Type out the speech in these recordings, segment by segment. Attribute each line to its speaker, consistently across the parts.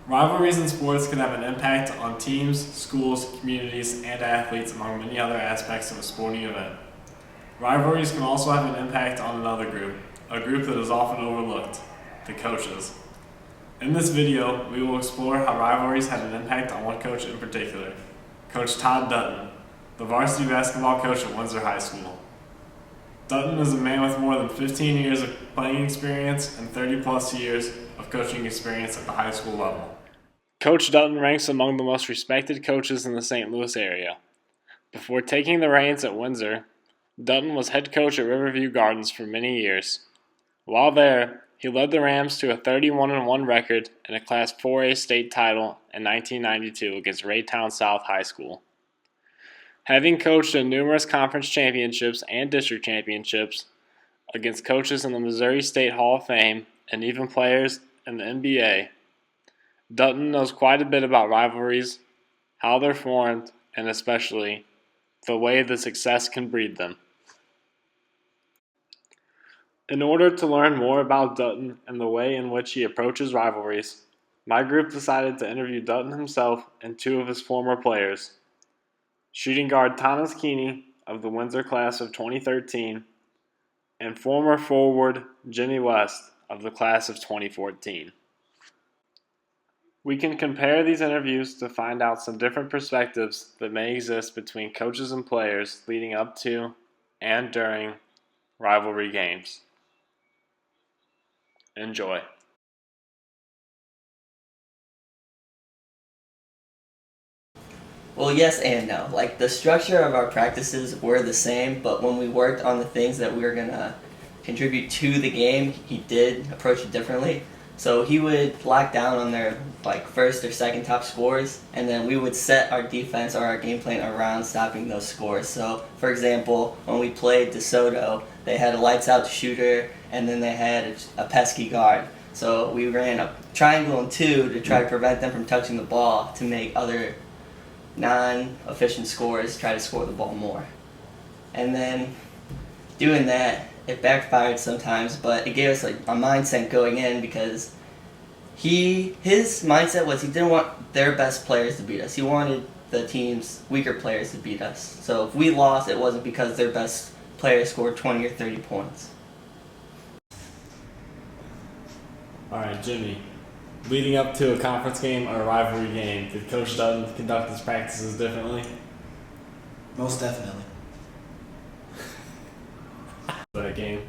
Speaker 1: Rivalries in sports can have an impact on teams, schools, communities, and athletes, among many other aspects of a sporting event. Rivalries can also have an impact on another group, a group that is often overlooked, the coaches. In this video, we will explore how rivalries had an impact on one coach in particular, Coach Todd Dutton, the varsity basketball coach at Windsor High School. Dutton is a man with more than 15 years of playing experience and 30 plus years of coaching experience at the high school level. Coach Dutton ranks among the most respected coaches in the St. Louis area. Before taking the reins at Windsor, Dutton was head coach at Riverview Gardens for many years. While there, he led the Rams to a 31-1 record and a Class 4A state title in 1992 against Raytown South High School. Having coached in numerous conference championships and district championships against coaches in the Missouri State Hall of Fame and even players in the NBA, Dutton knows quite a bit about rivalries, how they're formed, and especially the way the success can breed them. In order to learn more about Dutton and the way in which he approaches rivalries, my group decided to interview Dutton himself and two of his former players, shooting guard Thomas Keeney of the Windsor class of 2013 and former forward Jimmy West of the class of 2014. We can compare these interviews to find out some different perspectives that may exist between coaches and players leading up to and during rivalry games. Enjoy.
Speaker 2: Well, yes and no. Like, the structure of our practices were the same, but when we worked on the things that we were going to contribute to the game, he did approach it differently. So he would lock down on their first or second top scores, and then we would set our defense or our game plan around stopping those scores. So, for example, when we played DeSoto, they had a lights-out shooter, and then they had a pesky guard. So we ran a triangle and two to try to prevent them from touching the ball to make other non-efficient scores try to score the ball more. And then doing that, it backfired sometimes, but it gave us a mindset going in because his mindset was he didn't want their best players to beat us. He wanted the team's weaker players to beat us. So if we lost, it wasn't because their best players scored 20 or 30 points.
Speaker 1: All right, Jimmy. Leading up to a conference game or a rivalry game, did Coach Dutton conduct his practices differently?
Speaker 3: Most definitely.
Speaker 1: The game.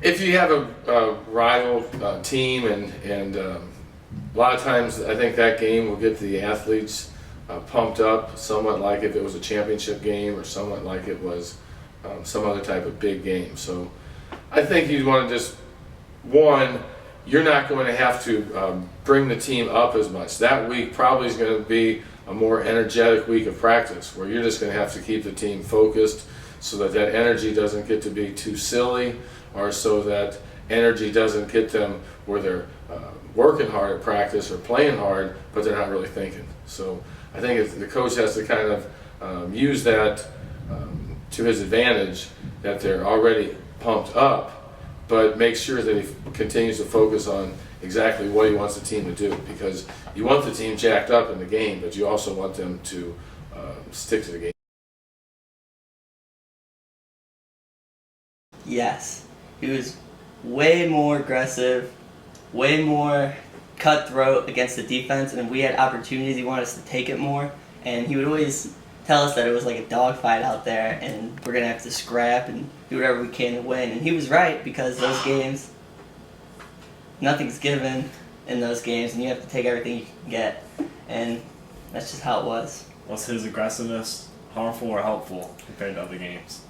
Speaker 4: If you have a rival team, and a lot of times I think that game will get the athletes pumped up, somewhat like if it was a championship game or somewhat like it was some other type of big game. So I think you'd want to just, one, you're not going to have to bring the team up as much. That week probably is going to be a more energetic week of practice where you're just going to have to keep the team focused so that that energy doesn't get to be too silly, or so that energy doesn't get them where they're working hard at practice or playing hard, but they're not really thinking. So I think the coach has to kind of use that to his advantage, that they're already pumped up, but make sure that he continues to focus on exactly what he wants the team to do, because you want the team jacked up in the game, but you also want them to stick to the game.
Speaker 2: Yes. He was way more aggressive, way more cutthroat against the defense, and if we had opportunities, he wanted us to take it more. And he would always tell us that it was like a dogfight out there, and we're going to have to scrap and do whatever we can to win. And he was right, because those games, nothing's given in those games, and you have to take everything you can get. And that's just how it was.
Speaker 1: Was his aggressiveness harmful or helpful compared to other games?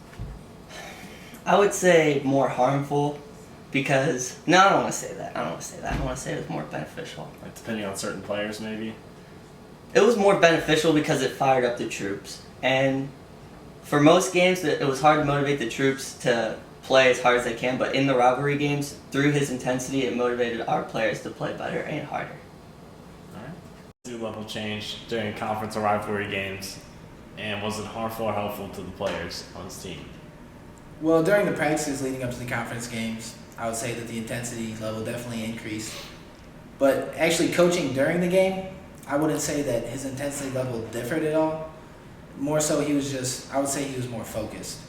Speaker 2: I would say more harmful, because no, I don't want to say that. I want to say it was more beneficial.
Speaker 1: Like depending on certain players, maybe?
Speaker 2: It was more beneficial because it fired up the troops. And for most games, it was hard to motivate the troops to play as hard as they can, but in the rivalry games, through his intensity, it motivated our players to play better and harder.
Speaker 1: All right. Do level change during conference or rivalry games, and was it harmful or helpful to the players on his team?
Speaker 3: Well, during the practices leading up to the conference games, I would say that the intensity level definitely increased. But actually coaching during the game, I wouldn't say that his intensity level differed at all. More so I would say he was more focused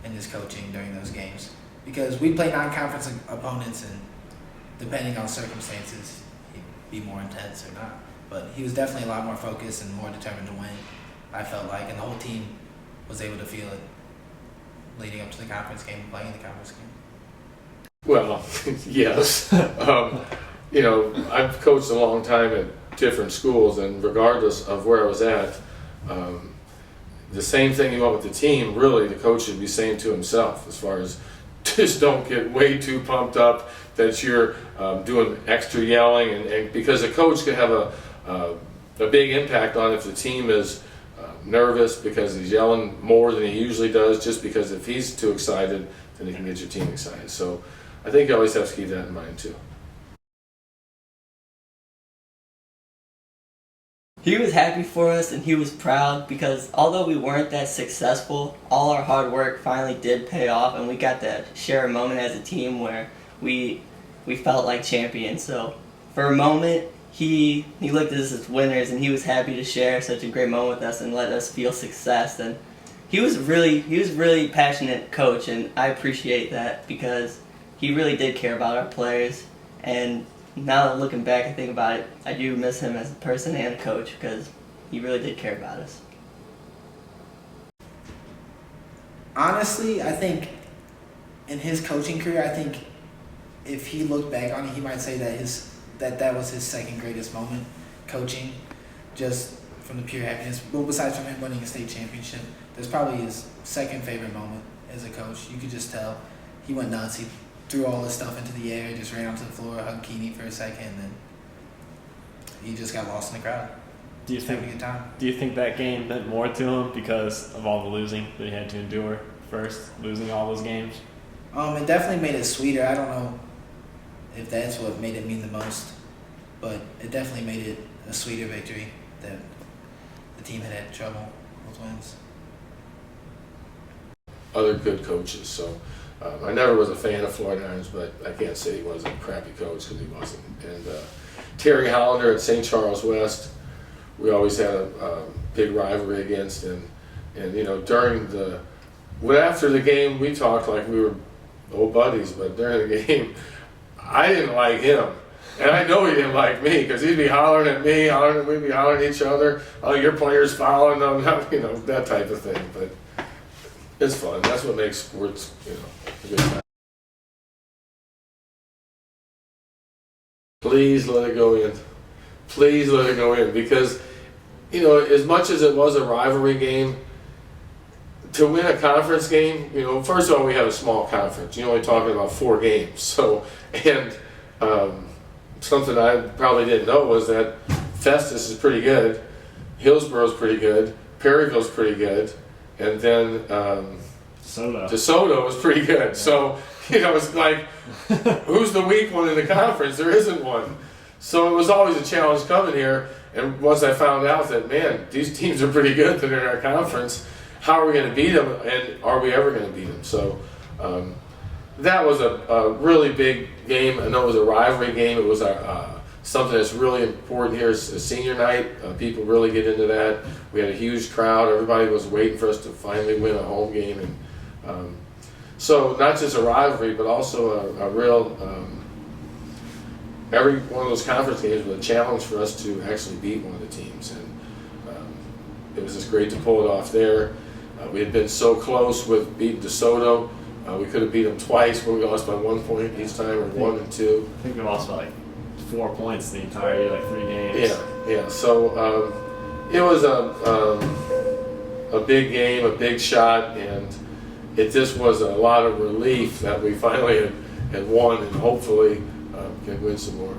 Speaker 3: in his coaching during those games. Because we play non-conference opponents, and depending on circumstances, he'd be more intense or not. But he was definitely a lot more focused and more determined to win, I felt like. And the whole team was able to feel it leading up to the conference game and playing the conference game.
Speaker 4: Well, yes. I've coached a long time at different schools, and regardless of where I was at, the same thing you want with the team, really, the coach should be saying to himself, as far as just don't get way too pumped up that you're doing extra yelling, and because a coach can have a big impact on if the team is nervous because he's yelling more than he usually does, just because if he's too excited, then he can get your team excited. So I think you always have to keep that in mind too.
Speaker 2: He was happy for us and he was proud because although we weren't that successful, all our hard work finally did pay off, and we got to share a moment as a team where we felt like champions. So for a moment, he looked at us as winners, and he was happy to share such a great moment with us and let us feel success. And he was really passionate coach, and I appreciate that because he really did care about our players. And now that looking back and think about it, I do miss him as a person and a coach because he really did care about us.
Speaker 3: Honestly, I think in his coaching career, I think if he looked back on it, he might say that that was his second greatest moment coaching, just from the pure happiness. Well, besides from him winning a state championship, that's probably his second favorite moment as a coach. You could just tell he went nuts. He threw all his stuff into the air, just ran onto the floor, hugged Keeney for a second, and he just got lost in the crowd.
Speaker 1: Do you
Speaker 3: Having a good time.
Speaker 1: Do you think that game meant more to him because of all the losing that he had to endure first, losing all those games?
Speaker 3: It definitely made it sweeter. I don't know if that's what made it mean the most, but it definitely made it a sweeter victory that the team had trouble with wins.
Speaker 4: Other good coaches, so I never was a fan of Florida Irons, but I can't say he was a crappy coach because he wasn't. And Terry Hollander at St. Charles West, we always had a big rivalry against, and after the game we talked like we were old buddies, but during the game I didn't like him, and I know he didn't like me because he'd be hollering at me, we'd be hollering at each other. Oh, your player's fouling them, that type of thing. But it's fun. That's what makes sports, a good time. Please let it go in. Please let it go in because, as much as it was a rivalry game, to win a conference game, first of all, we have a small conference. You're only talking about 4 games. So, and something I probably didn't know was that Festus is pretty good, Hillsboro's pretty good, Perryville's pretty good, and then DeSoto was pretty good. So, it's like, who's the weak one in the conference? There isn't one. So it was always a challenge coming here. And once I found out that, man, these teams are pretty good that are in our conference, how are we going to beat them, and are we ever going to beat them? So that was a really big game. I know it was a rivalry game. It was something that's really important here is a senior night. People really get into that. We had a huge crowd. Everybody was waiting for us to finally win a home game. And so not just a rivalry, but also a real, every one of those conference games was a challenge for us to actually beat one of the teams. And it was just great to pull it off there. We had been so close with beating DeSoto. We could have beat them twice, but we lost by 1 point each time, or 1 and 2.
Speaker 1: I think we lost by 4 points the entire year, like 3 games.
Speaker 4: Yeah. So it was a big game, a big shot, and it just was a lot of relief that we finally had won, and hopefully can win some more.